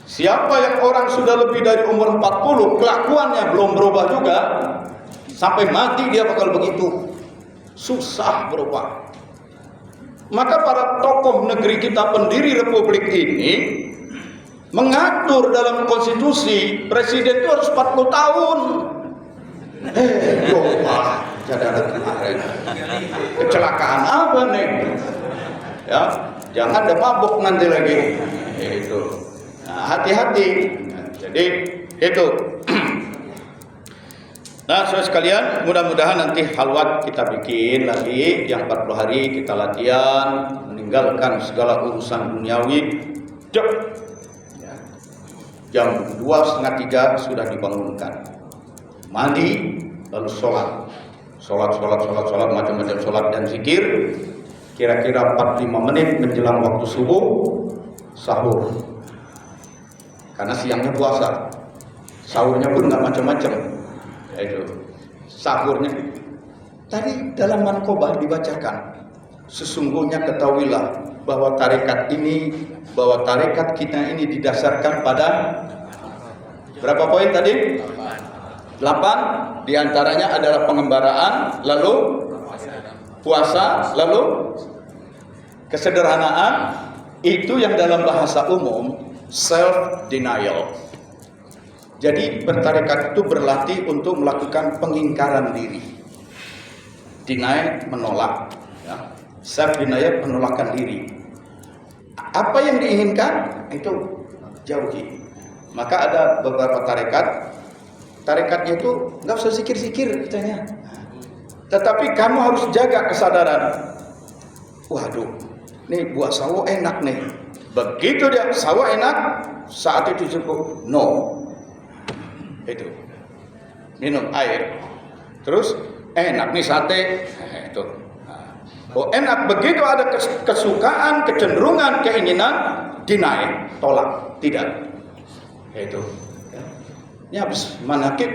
siapa yang orang sudah lebih dari umur 40, kelakuannya belum berubah juga, sampai mati dia bakal begitu. Susah berubah. Maka para tokoh negeri kita, pendiri republik ini, mengatur dalam konstitusi presiden itu harus 40 tahun. Coba jadaran kemarin kecelakaan apa nih? Ya, jangan ada mabuk nanti lagi. Itu. Nah, hati-hati. Nah, jadi itu. Nah, saudara sekalian, mudah-mudahan nanti halwat kita bikin lagi yang 40 hari kita latihan, meninggalkan segala urusan duniawi. Ya. Jam 2:30 sudah dibangunkan. Mandi, lalu sholat, macam-macam sholat dan zikir. Kira-kira 45 menit menjelang waktu subuh, sahur. Karena siangnya puasa, sahurnya pun nggak macam-macam. Itu sahurnya tadi dalam manqobah dibacakan, sesungguhnya ketahuilah bahwa tarekat kita ini didasarkan pada berapa poin tadi? 8. Diantaranya adalah pengembaraan, lalu puasa, lalu kesederhanaan. Itu yang dalam bahasa umum self denial. Jadi bertarekat itu berlatih untuk melakukan pengingkaran diri. Deny, menolak. Ya. Self denial, penolakan diri. Apa yang diinginkan itu jauhi. Maka ada beberapa tarekatnya itu nggak usah zikir-zikir katanya. Tetapi kamu harus jaga kesadaran. Waduh, nih buah sawo enak nih. Begitu dia sawo enak, saat itu cukup no. Itu minum air, terus enak nih sate, itu. Oh enak, begitu ada kesukaan, kecenderungan, keinginan, deny, tolak, tidak. Itu. Ini habis manakib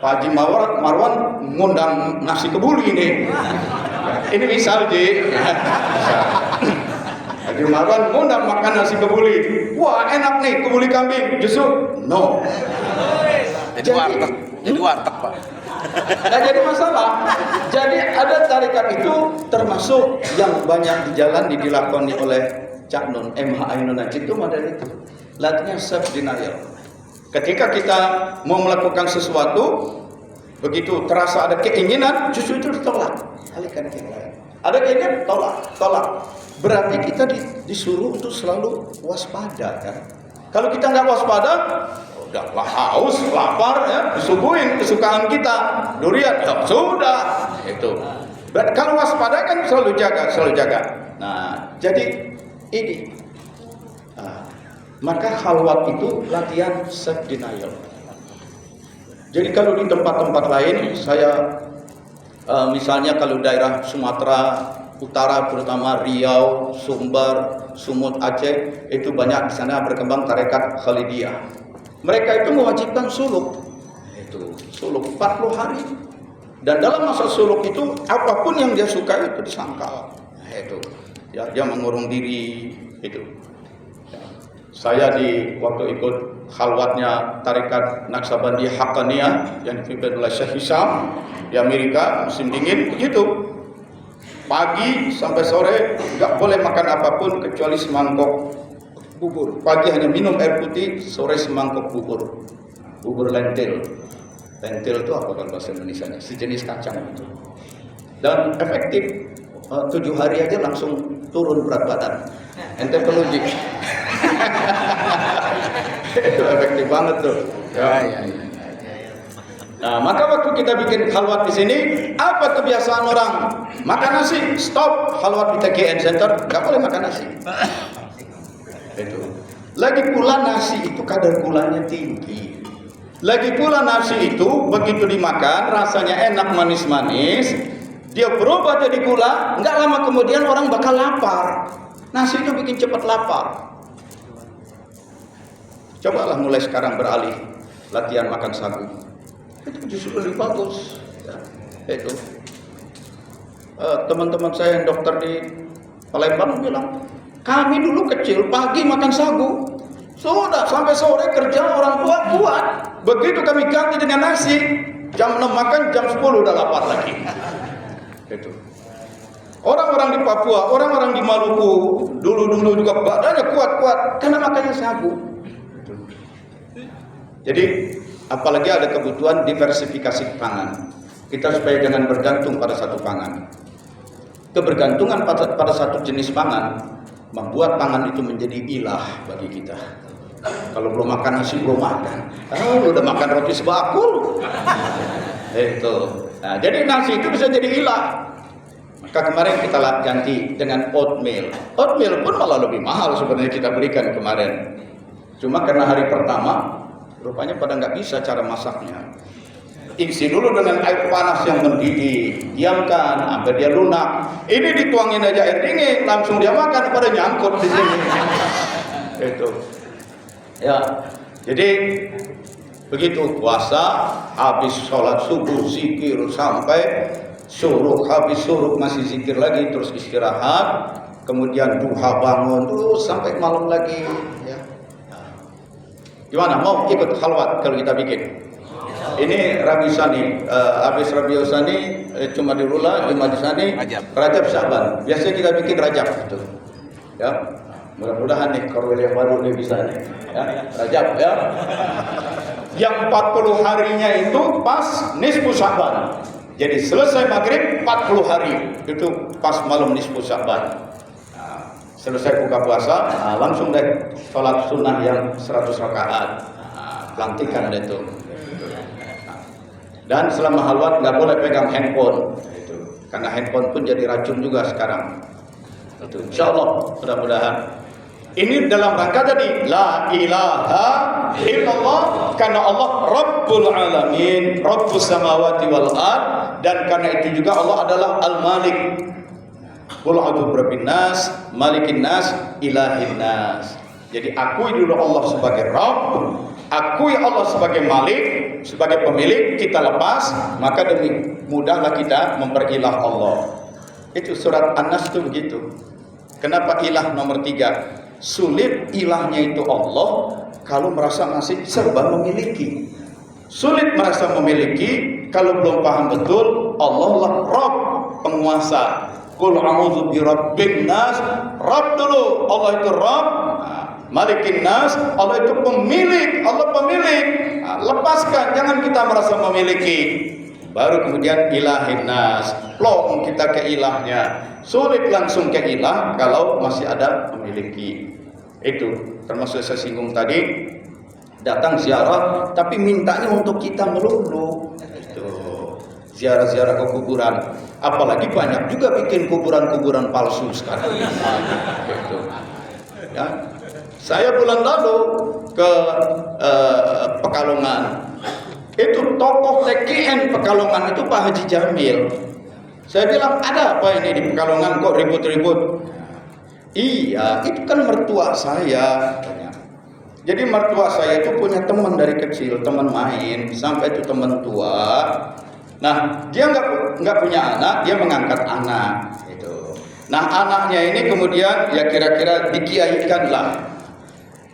Pak Haji Marwan ngundang nasi kebuli ini. Ini misal Ji. Haji Marwan ngundang makan nasi kebuli. Wah enak nih kebuli kambing. Justru no.
Jadi warteg Pak.
Nggak jadi masalah. Jadi ada tarekat itu termasuk yang banyak dilakoni oleh Cak Nun, MH Ainun Najib itu model itu. Latihannya self denial. Ketika kita mau melakukan sesuatu, begitu terasa ada keinginan, justru itu ditolak. Alihkan ke yang lain. Ada keinginan, tolak. Berarti kita disuruh untuk selalu waspada kan. Kalau kita nggak waspada, udahlah haus, lapar ya, disuguhin kesukaan kita, durian, ya sudah itu. Kalau waspada kan selalu jaga. Nah, jadi ini. Maka khalwat itu latihan self denial. Jadi kalau di tempat-tempat lain, saya misalnya kalau daerah Sumatera Utara, terutama Riau, Sumbar, Sumut, Aceh, itu banyak di sana berkembang tarekat Khalidiyah. Mereka itu mewajibkan suluk, itu suluk 40 hari. Dan dalam masa suluk itu apapun yang dia suka itu disangkal. Itu ya, dia mengurung diri itu. Saya waktu ikut khalwatnya tarekat Naqsabandi Haqqaniyah yang dipimpin oleh Syekh Hisham di Amerika, musim dingin begitu. Pagi sampai sore nggak boleh makan apapun kecuali semangkok bubur. Pagi hanya minum air putih, sore semangkok bubur. Bubur lentil. Lentil itu apa kalau bahasa Indonesia? Sejenis kacang itu. Dan efektif. 7 hari aja langsung turun berat badan. Ente perlu itu efektif banget tuh. Ya. Nah, maka waktu kita bikin khalwat di sini, apa kebiasaan orang? Makan nasi, stop. Khalwat di TKN Center, nggak boleh makan nasi. Itu. Lagi pula nasi itu kadar gulanya tinggi. Lagi pula nasi itu begitu dimakan rasanya enak manis-manis, dia berubah jadi gula, nggak lama kemudian orang bakal lapar. Nasi itu bikin cepat lapar. Cobalah mulai sekarang beralih latihan makan sagu. Itu justru lebih bagus. Ya, itu. Teman-teman saya yang dokter di Palembang bilang, kami dulu kecil pagi makan sagu, sudah sampai sore kerja orang tua kuat. Begitu kami ganti dengan nasi, jam 6 makan, jam 10 udah lapar lagi. Itu. Orang-orang di Papua, orang-orang di Maluku, dulu juga badannya kuat-kuat karena makannya sagu. Jadi, apalagi ada kebutuhan diversifikasi pangan. Kita supaya jangan bergantung pada satu pangan. Kebergantungan pada satu jenis pangan membuat pangan itu menjadi ilah bagi kita. Kalau belum makan nasi belum makan. Udah makan roti sebakul. Itu. Nah, jadi nasi itu bisa jadi ilah. Maka kemarin kita ganti dengan oatmeal. Oatmeal pun malah lebih mahal sebenarnya kita berikan kemarin. Cuma karena hari pertama, rupanya pada nggak bisa cara masaknya. Isi dulu dengan air panas yang mendidih, diamkan sampai dia lunak. Ini dituangin aja air dingin, langsung dia makan, pada nyangkut di sini. Itu. Ya, jadi begitu puasa, habis sholat subuh zikir sampai syuruk, habis syuruk masih zikir lagi, terus istirahat, kemudian duha bangun terus sampai malam lagi. Ya. Gimana? Mau ikut khalwat kalau kita bikin? Ini Rabi Sani, habis Rabi Sani cuma di Rula, Jumat di Sani, Rajab Syaban. Biasanya kita bikin Rajab gitu. Ya, mudah-mudahan nih korwil yang baru nih bisa nih. Ya, Rajab ya. Yang 40 harinya itu pas nisfu Syaban. Jadi selesai maghrib 40 hari itu pas malam nisfu Syaban. Selesai buka puasa, langsung deh sholat sunnah yang 100 rakaat. Pelantikan deh itu. Dan selama khalwat nggak boleh pegang handphone, itu. Karena handphone pun jadi racun juga sekarang. Itu. Insya Allah, mudah-mudahan. Ini dalam rangka tadi la ilaha illallah, karena Allah Rabbul Alamin, Rabbus Samawati wal Ard, dan karena itu juga Allah adalah Al-Malik. Qul a'udzu birabbin nas, malikin nas, ilahin nas. Jadi akui dulu Allah sebagai Rabb, akui Allah sebagai Malik, sebagai pemilik, kita lepas, maka demi mudahlah kita memperilah Allah. Itu surat An-Nas itu begitu. Kenapa ilah nomor 3? Sulit ilahnya itu Allah kalau merasa masih serba memiliki. Sulit merasa memiliki kalau belum paham betul Allah lah Rabb, penguasa. Qul a'udzu birabbin nas, Rabb dulu, Allah itu Rabb. Malikin nas, Allah itu pemilik, Allah pemilik. Lepaskan, jangan kita merasa memiliki. Baru kemudian ilahin nas, plong kita ke ilahnya. Sulit langsung ke ilah kalau masih ada memiliki. Itu termasuk saya singgung tadi, datang ziarah tapi mintanya untuk kita melulu. Itu. ziarah-ziarah ke kuburan. Apalagi banyak juga bikin kuburan-kuburan palsu sekarang. Gitu. Ya. Saya bulan lalu ke Pekalongan. Itu tokoh TKN Pekalongan itu Pak Haji Jamil. Saya bilang, ada apa ini di Pekalongan kok ribut-ribut? Iya, itu kan mertua saya. Jadi mertua saya itu punya teman dari kecil, teman main, sampai itu teman tua. Nah, dia nggak punya anak, dia mengangkat anak. Gitu. Nah, anaknya ini kemudian ya kira-kira dikiaikan lah.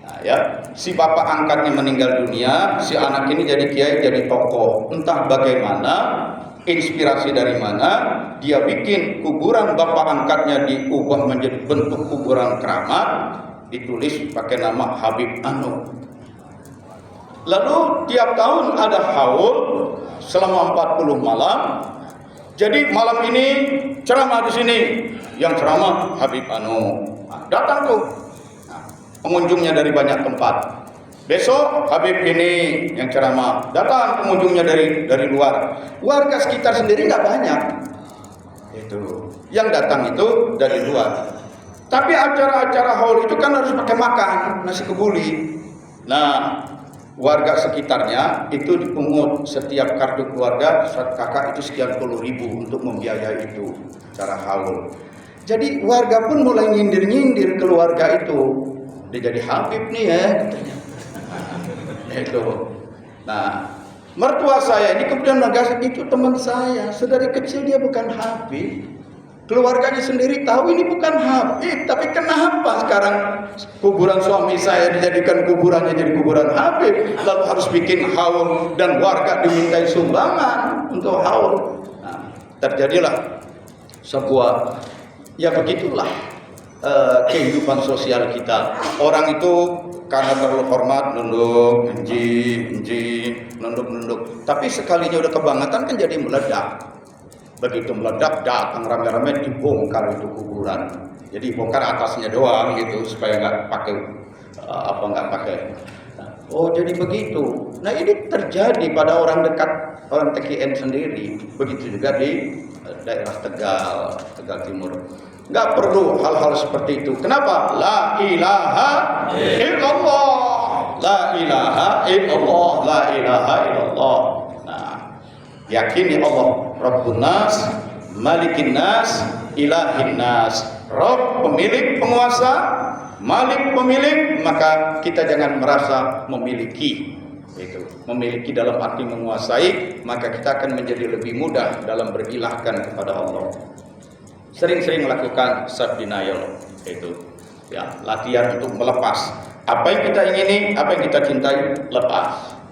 Nah, ya, si bapak angkatnya meninggal dunia, si anak ini jadi kiai, jadi tokoh. Entah bagaimana, inspirasi dari mana, dia bikin kuburan bapak angkatnya diubah menjadi bentuk kuburan keramat, ditulis pakai nama Habib Anu. Lalu tiap tahun ada haul selama 40 malam. Jadi malam ini ceramah di sini, yang ceramah Habib Anu. Nah, datang tuh pengunjungnya dari banyak tempat. Besok Habib ini yang ceramah, datang pengunjungnya dari luar. Warga sekitar sendiri nggak banyak. Itu yang datang itu dari luar. Tapi acara-acara haul itu kan harus pakai makan nasi kebuli. Nah, warga sekitarnya itu dipungut setiap kartu keluarga saat kakak itu sekian puluh ribu untuk membiayai itu acara haul. Jadi warga pun mulai nyindir-nyindir keluarga itu. Dia jadi Habib nih ya, katanya. Itu. Nah, mertua saya ini kemudian menegaskan, itu teman saya, sedari kecil dia bukan Habib. Keluarganya sendiri tahu ini bukan Habib, tapi kenapa sekarang kuburan suami saya dijadikan kuburannya jadi kuburan Habib, lalu harus bikin haul dan warga dimintai sumbangan untuk haul. Nah, terjadilah sebuah, ya begitulah kehidupan sosial kita. Orang itu karena terlalu hormat nunduk, nunduk. Tapi sekalinya udah kebangetan kan jadi meledak. Begitu meledak, datang rame-rame dibongkar itu kuburan. Jadi bongkar atasnya doang gitu supaya nggak pakai. Oh, jadi begitu. Nah, ini terjadi pada orang dekat, orang TKN sendiri. Begitu juga di daerah Tegal Timur. Nggak perlu hal-hal seperti itu. Kenapa? La ilaha illallah. La ilaha illallah. La ilaha illallah. Nah, yakini Allah Rabbun Nas, Malikin Nas, Ilahin Nas. Rabb pemilik, penguasa, Malik pemilik, maka kita jangan merasa memiliki. Itu memiliki dalam arti menguasai, maka kita akan menjadi lebih mudah dalam berilahkan kepada Allah. Sering-sering melakukan self denial, itu ya, latihan untuk melepas apa yang kita ingini, apa yang kita cintai,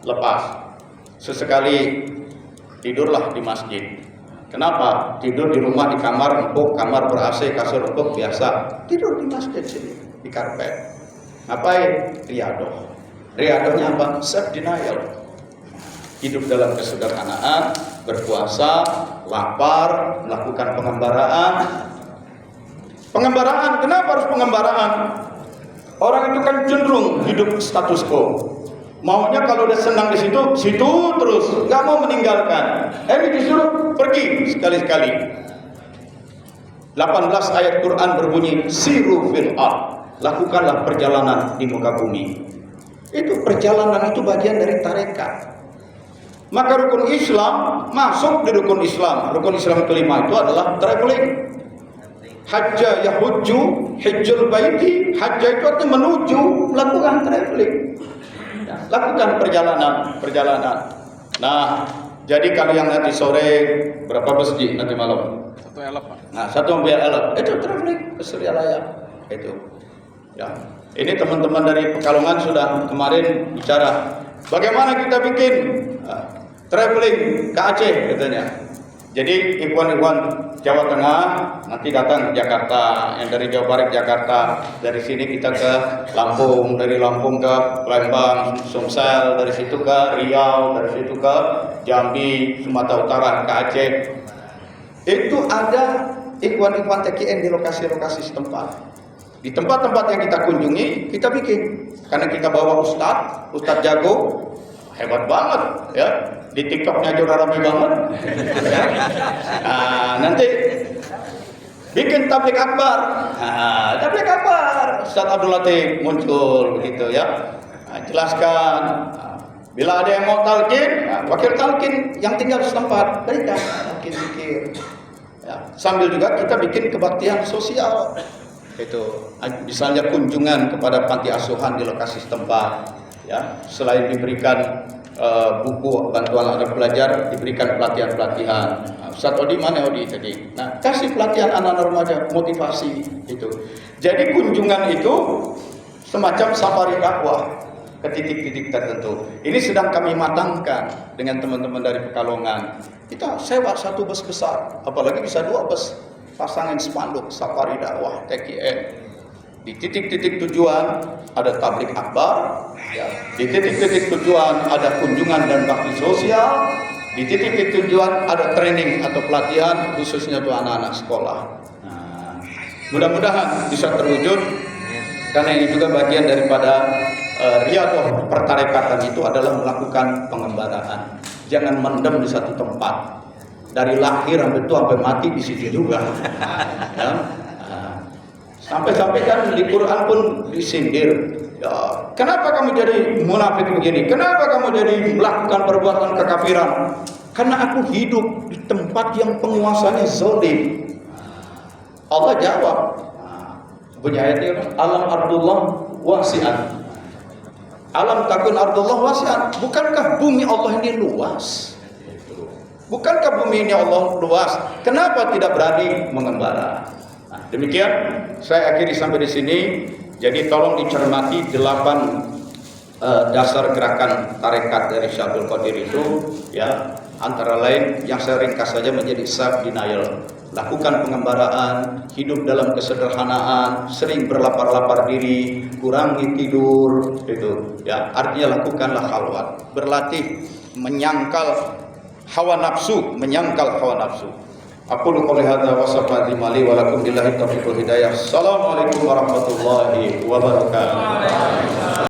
lepas. Sesekali tidurlah di masjid. Kenapa? Tidur di rumah, di kamar empuk, kamar ber-AC, kasur empuk biasa. Tidur di masjid sini, di karpet. Ngapain? Riadoh. Riadohnya apa? Self denial. Hidup dalam kesederhanaan, berpuasa, lapar, melakukan pengembaraan. Pengembaraan, kenapa harus pengembaraan? Orang itu kan cenderung hidup status quo. Maunya kalau udah senang di situ terus, nggak mau meninggalkan. Ini disuruh pergi sekali-sekali. 18 ayat Quran berbunyi, siru fil ard, lakukanlah perjalanan di muka bumi. Itu perjalanan itu bagian dari tarekat. Maka rukun Islam masuk di rukun Islam. Rukun Islam kelima itu adalah traveling. Hajja yahujju, hijjul baiti. Hajja itu artinya menuju, melakukan traveling. Lakukan perjalanan. Nah, jadi kalau yang nanti sore berapa masjid nanti malam?
1 elok, Pak.
Nah, 1 elok itu traveling ke Suryalaya. Itu. Ya. Ini teman-teman dari Pekalongan sudah kemarin bicara bagaimana kita bikin traveling ke Aceh katanya. Jadi ikhwan-ikhwan Jawa Tengah nanti datang ke Jakarta, yang dari Jawa Barat Jakarta, dari sini kita ke Lampung, dari Lampung ke Palembang, Sumsel, dari situ ke Riau, dari situ ke Jambi, Sumatera Utara, ke Aceh. Itu ada ikhwan-ikhwan TKN di lokasi-lokasi setempat. Di tempat-tempat yang kita kunjungi, kita bikin. Karena kita bawa ustadz jago, hebat banget ya. Di TikToknya juga ramai banget. Nah, nanti bikin tablik akbar. Nah, tablik akbar. Ustaz Abdul Latif muncul begitu ya. Nah, jelaskan. Bila ada yang mau talqin, wakil talqin yang tinggal setempat berikan talqin zikir. Ya, sambil juga kita bikin kebaktian sosial. Itu misalnya kunjungan kepada panti asuhan di lokasi setempat. Ya, selain diberikan buku bantuan anak belajar, diberikan pelatihan-pelatihan. Ustaz Odi mana Odi tadi? Nah, kasih pelatihan anak-anak remaja, motivasi itu. Jadi kunjungan itu semacam safari dakwah ke titik-titik tertentu. Ini sedang kami matangkan dengan teman-teman dari Pekalongan. Kita sewa satu bus besar, apalagi bisa 2 bus, pasangin spanduk safari dakwah TKN. Di titik-titik tujuan ada tablik akbar, ya. Di titik-titik tujuan ada kunjungan dan bakti sosial, di titik-titik tujuan ada training atau pelatihan khususnya untuk anak-anak sekolah. Nah, mudah-mudahan bisa terwujud, karena ini juga bagian daripada riyadhah pertarekatan itu adalah melakukan pengembaraan. Jangan mendem di satu tempat. Dari lahir sampai tua sampai mati di situ juga. Ya. Sampai-sampai kan di Quran pun disindir. Ya, kenapa kamu jadi munafik begini? Kenapa kamu jadi melakukan perbuatan kekafiran? Karena aku hidup di tempat yang penguasanya zalim. Allah jawab. Punya ayatnya, alam ardullah wasi'an. Alam takun ardullah wasi'an. Bukankah bumi Allah ini luas? Bukankah bumi ini Allah luas? Kenapa tidak berani mengembara? Nah, demikian saya akhiri sampai di sini. Jadi tolong dicermati 8 dasar gerakan tarekat dari Syekh Abdul Qadir itu, ya, antara lain yang saya ringkas saja menjadi self denial. Lakukan pengembaraan, hidup dalam kesederhanaan, sering berlapar-lapar diri, kurangi tidur, itu ya, artinya lakukanlah khalwat, berlatih menyangkal hawa nafsu, Aku qouli hadza wa sallallahu alaihi wa lakum billahi taufiq wal hidayah. Assalamualaikum warahmatullahi wabarakatuh.